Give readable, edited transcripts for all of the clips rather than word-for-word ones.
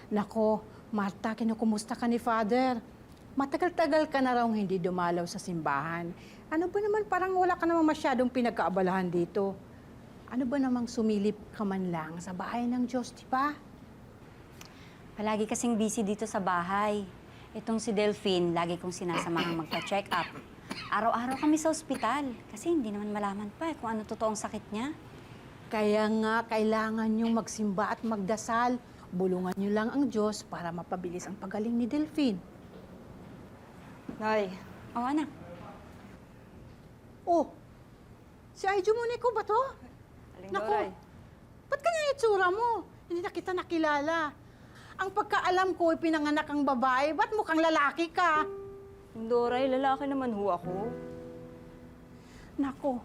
Nako, Marta, kinukumusta ka ni Father? Matagal-tagal ka na raw hindi dumalaw sa simbahan. Ano ba naman, parang wala ka naman masyadong pinagkaabalahan dito. Ano ba namang sumilip ka man lang sa bahay ng Diyos, di ba? Palagi kasing busy dito sa bahay. Itong si Delphine, lagi kong sinasamahang magpa-check up. Araw-araw kami sa ospital kasi hindi naman malaman pa kung ano totoong sakit niya. Kaya nga, kailangan niyong magsimba at magdasal. Bulungan niyo lang ang Diyos para mapabilis ang pagaling ni Delphine. Nay, O anak, Oh, si Aijo Monico ba to? Aling Naku, Doray. ba't kanya itsura mo? Hindi na kita nakilala. Ang pagkaalam ko, pinanganak ang babae, ba't mukhang lalaki ka? Aling Doray, lalaki naman ho ako. Nako,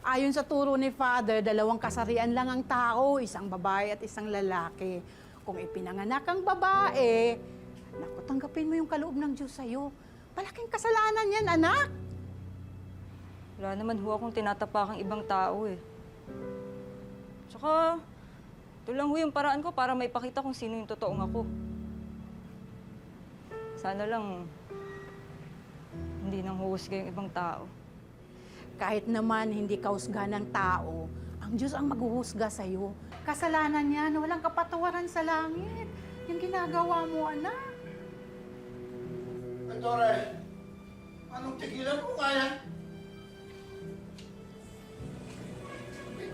ayon sa turo ni Father, 2 kasarian lang ang tao, isang babae at isang lalaki. Kung ipinanganak ang babae, naku, tanggapin mo yung kaloob ng Diyos sa'yo. Malaking kasalanan yan, anak. Wala naman ho akong tinatapakang ibang tao eh. Tsaka, ito lang ho yung paraan ko para maipakita kung sino yung totoong ako. Sana lang, hindi nang huhusga yung ibang tao. Kahit naman hindi ka husga ng tao, ang Diyos ang maghuhusga sa'yo. Kasalanan niya na walang kapatawaran sa langit. Yung ginagawa mo, anak. Doray, anong tigilan mo nga yan?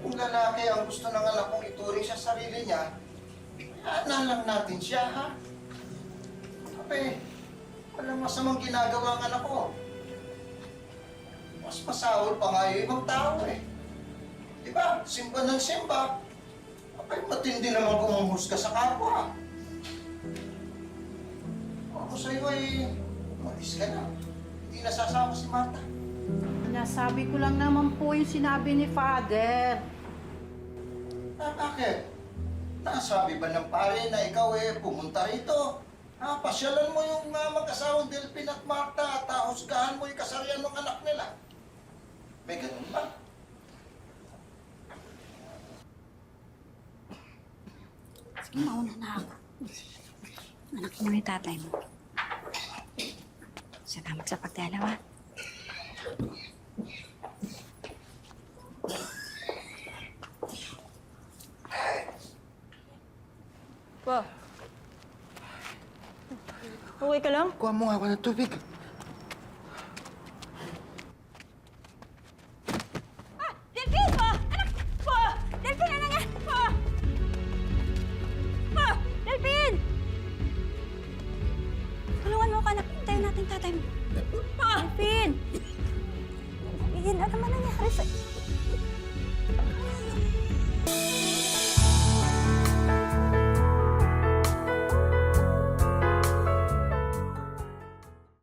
Kung lalaki ang gusto ng anak kong ituring sa sarili niya, hayaan lang natin siya, ha? Ape, walang masamang ginagawa ang anak ko. Mas masahol pa nga yung ibang tao, eh. Diba? Simba ng simba. Ape, matindi naman kumanghusga sa kapwa. Ako sa'yo ay umalis ka na. Hindi nasasama si Marta. Nasabi ko lang naman po yung sinabi ni Father. Bakit? Nasabi ba ng pare na ikaw pumunta rito? Pasyalan mo yung mag-asawang Delphine at Marta at husgahan mo yung kasarian ng anak nila. May ganun ba? sige, mauna na ako. Anak mo yung tatay mo. Salamat sa pagdalaw, ha? Pa, okay ka lang? Kuha mo nga ako ng tubig. Delphine! Po! Anak! Po! Delphine, ano nga? Po! Po! Delphine! Tulungan mo ka, anak. Tayo natin tatay mo. Po! Delphine! Iyan, ano man nangyari sa...